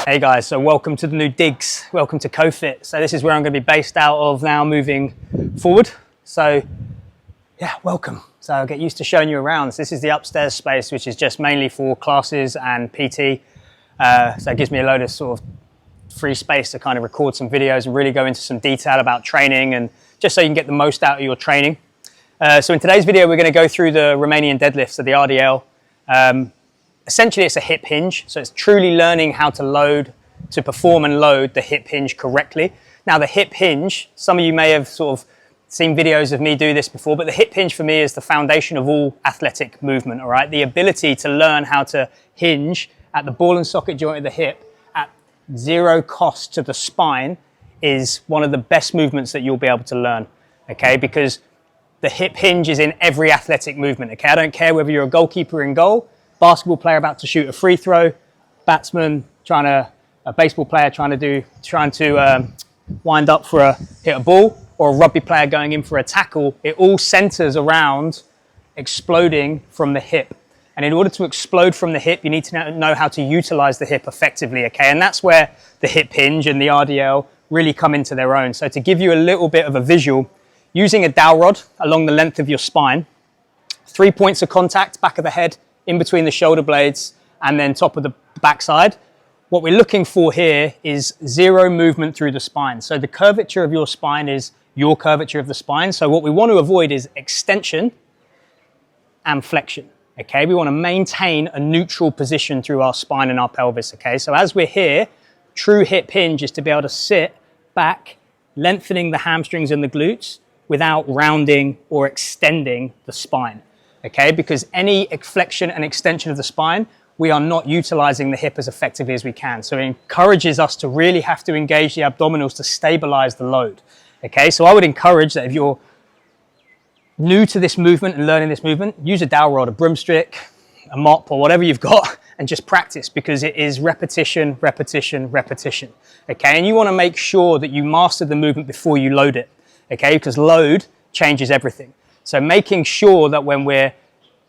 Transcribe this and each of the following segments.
Hey guys, so welcome to the new digs. Welcome to CoFit. So this is where I'm going to be based out of now moving forward. So yeah, welcome. So I'll get used to showing you around. So this is the upstairs space, which is just mainly for classes and PT. So it gives me a load of sort of free space to kind of record some videos and really go into some detail about training and just so you can get the most out of your training. So in today's video, we're going to go through the Romanian deadlift, so the RDL. Essentially, it's a hip hinge. So it's truly learning how to perform and load the hip hinge correctly. Now the hip hinge, some of you may have sort of seen videos of me do this before, but the hip hinge for me is the foundation of all athletic movement, all right? The ability to learn how to hinge at the ball and socket joint of the hip at zero cost to the spine is one of the best movements that you'll be able to learn, okay? Because the hip hinge is in every athletic movement, okay? I don't care whether you're a goalkeeper in goal, basketball player about to shoot a free throw, batsman a baseball player trying to wind up for hit a ball, or a rugby player going in for a tackle. It all centers around exploding from the hip. And in order to explode from the hip, you need to know how to utilize the hip effectively, okay? And that's where the hip hinge and the RDL really come into their own. So to give you a little bit of a visual, using a dowel rod along the length of your spine, 3 points of contact, back of the head, in between the shoulder blades, and then top of the backside. What we're looking for here is zero movement through the spine. So the curvature of your spine is your curvature of the spine. So what we want to avoid is extension and flexion, okay? We want to maintain a neutral position through our spine and our pelvis, okay? So as we're here, true hip hinge is to be able to sit back, lengthening the hamstrings and the glutes without rounding or extending the spine, okay? Because any flexion and extension of the spine, we are not utilizing the hip as effectively as we can. So it encourages us to really have to engage the abdominals to stabilize the load, okay? So I would encourage that if you're new to this movement and learning this movement, use a dowel rod, a broomstick, a mop, or whatever you've got, and just practice, because it is repetition, repetition, repetition, okay? And you wanna make sure that you master the movement before you load it, okay? Because load changes everything. So making sure that when we're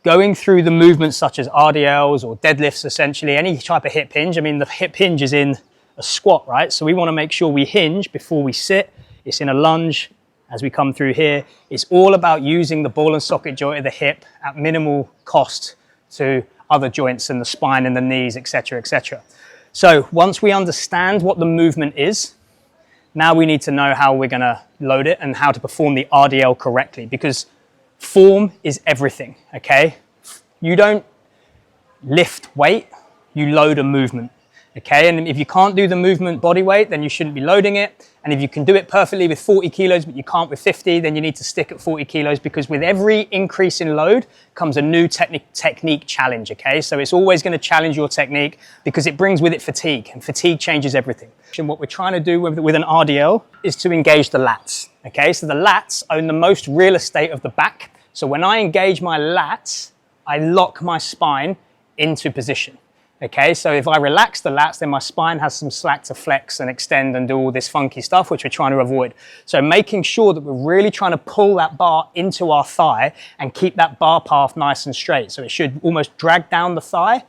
going through the movements such as RDLs or deadlifts, essentially any type of hip hinge, I mean, the hip hinge is in a squat, right? So we want to make sure we hinge before we sit. It's in a lunge as we come through here. It's all about using the ball and socket joint of the hip at minimal cost to other joints and the spine and the knees, etc., etc. So once we understand what the movement is, now we need to know how we're going to load it and how to perform the RDL correctly, because form is everything, okay? You don't lift weight, you load a movement, okay? And if you can't do the movement body weight, then you shouldn't be loading it. And if you can do it perfectly with 40 kilos, but you can't with 50, then you need to stick at 40 kilos, because with every increase in load comes a new technique challenge, okay? So it's always gonna challenge your technique because it brings with it fatigue, and fatigue changes everything. And what we're trying to do with an RDL is to engage the lats, okay? So the lats own the most real estate of the back. So when I engage my lats, I lock my spine into position, okay? So if I relax the lats, then my spine has some slack to flex and extend and do all this funky stuff, which we're trying to avoid. So making sure that we're really trying to pull that bar into our thigh and keep that bar path nice and straight. So it should almost drag down the thigh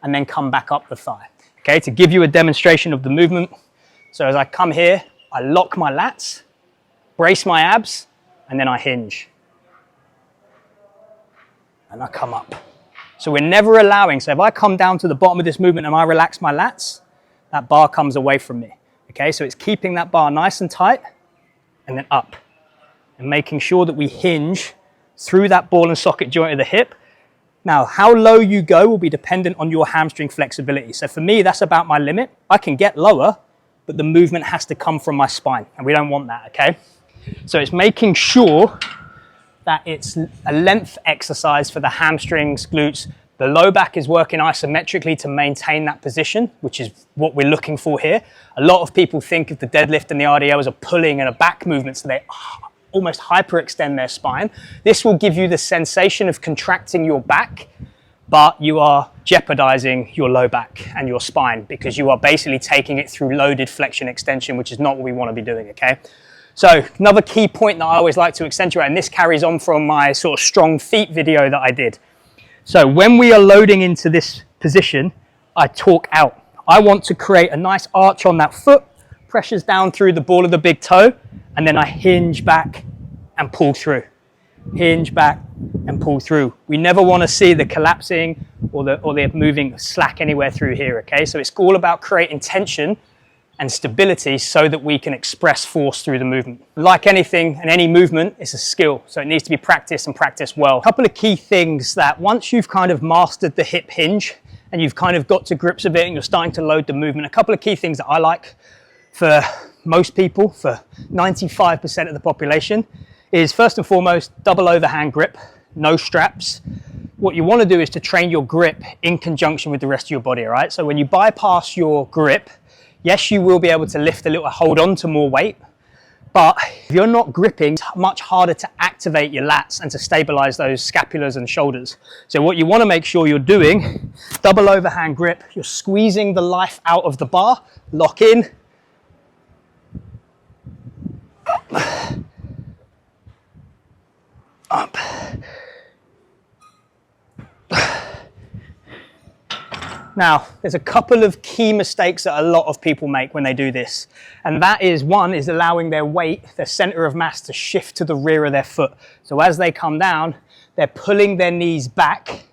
and then come back up the thigh, okay? To give you a demonstration of the movement. So as I come here, I lock my lats, brace my abs, and then I hinge. And I come up. So we're never allowing, so if I come down to the bottom of this movement and I relax my lats, that bar comes away from me, okay? So it's keeping that bar nice and tight and then up, and making sure that we hinge through that ball and socket joint of the hip. Now, how low you go will be dependent on your hamstring flexibility. So for me, that's about my limit. I can get lower, but the movement has to come from my spine, and we don't want that, okay? So it's making sure that it's a length exercise for the hamstrings, glutes. The low back is working isometrically to maintain that position, which is what we're looking for here. A lot of people think of the deadlift and the RDL as a pulling and a back movement, so they almost hyperextend their spine. This will give you the sensation of contracting your back, but you are jeopardizing your low back and your spine, because you are basically taking it through loaded flexion extension, which is not what we want to be doing, okay? So another key point that I always like to accentuate, and this carries on from my sort of strong feet video that I did. So when we are loading into this position, I torque out. I want to create a nice arch on that foot, pressures down through the ball of the big toe, and then I hinge back and pull through. Hinge back and pull through. We never want to see the collapsing or the moving slack anywhere through here, okay? So it's all about creating tension and stability so that we can express force through the movement. Like anything and any movement, it's a skill, so it needs to be practiced and practiced well. A couple of key things that once you've kind of mastered the hip hinge and you've kind of got to grips with it and you're starting to load the movement, a couple of key things that I like for most people, for 95% of the population, is first and foremost, double overhand grip, no straps. What you want to do is to train your grip in conjunction with the rest of your body, all right? So when you bypass your grip, yes, you will be able to lift a little, hold on to more weight, but if you're not gripping, it's much harder to activate your lats and to stabilize those scapulars and shoulders. So what you want to make sure you're doing, double overhand grip, you're squeezing the life out of the bar, lock in, up. Now, there's a couple of key mistakes that a lot of people make when they do this. And that is, one is allowing their weight, their center of mass, to shift to the rear of their foot. So as they come down, they're pulling their knees back,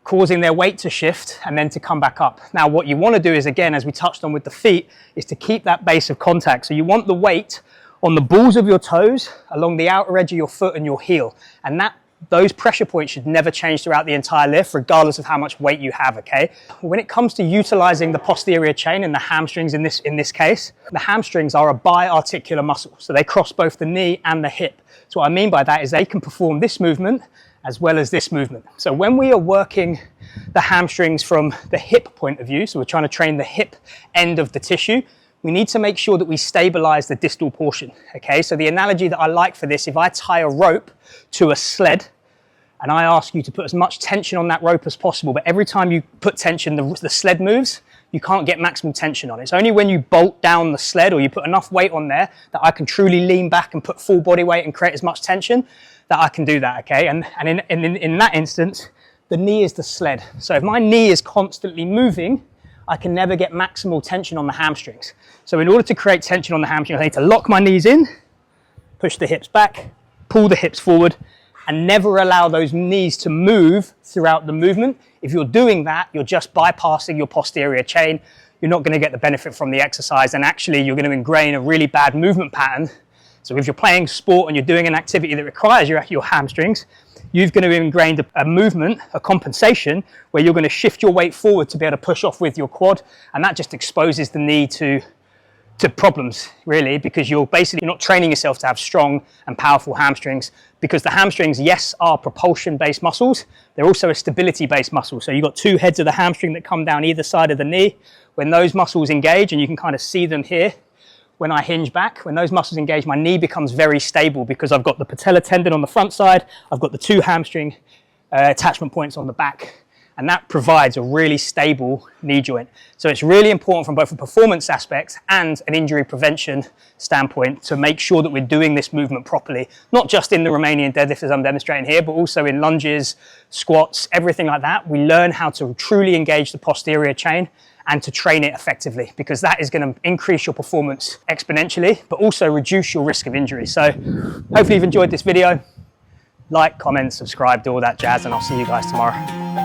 causing their weight to shift and then to come back up. Now, what you want to do is, again, as we touched on with the feet, is to keep that base of contact. So you want the weight on the balls of your toes, along the outer edge of your foot and your heel. And those pressure points should never change throughout the entire lift, regardless of how much weight you have, okay? When it comes to utilizing the posterior chain and the hamstrings in this case, the hamstrings are a bi-articular muscle. So they cross both the knee and the hip. So what I mean by that is they can perform this movement as well as this movement. So when we are working the hamstrings from the hip point of view, so we're trying to train the hip end of the tissue, we need to make sure that we stabilize the distal portion, okay? So the analogy that I like for this, if I tie a rope to a sled and I ask you to put as much tension on that rope as possible, but every time you put tension, the sled moves, you can't get maximal tension on it. It's only when you bolt down the sled or you put enough weight on there that I can truly lean back and put full body weight and create as much tension that I can do that, okay? And in that instance, the knee is the sled. So if my knee is constantly moving, I can never get maximal tension on the hamstrings. So in order to create tension on the hamstrings, I need to lock my knees in, push the hips back, pull the hips forward, and never allow those knees to move throughout the movement. If you're doing that, you're just bypassing your posterior chain. You're not going to get the benefit from the exercise, and actually you're going to ingrain a really bad movement pattern. So if you're playing sport and you're doing an activity that requires your hamstrings, you're going to ingrain a movement, a compensation, where you're going to shift your weight forward to be able to push off with your quad, and that just exposes the knee to problems, really, because you're basically not training yourself to have strong and powerful hamstrings, because the hamstrings, yes, are propulsion-based muscles. They're also a stability-based muscle. So you've got two heads of the hamstring that come down either side of the knee. When those muscles engage, and you can kind of see them here, when I hinge back, when those muscles engage, my knee becomes very stable because I've got the patella tendon on the front side, I've got the two hamstring attachment points on the back, and that provides a really stable knee joint. So it's really important from both a performance aspect and an injury prevention standpoint to make sure that we're doing this movement properly, not just in the Romanian deadlift as I'm demonstrating here, but also in lunges, squats, everything like that. We learn how to truly engage the posterior chain and to train it effectively, because that is going to increase your performance exponentially, but also reduce your risk of injury. So hopefully you've enjoyed this video. Like, comment, subscribe, do all that jazz, and I'll see you guys tomorrow.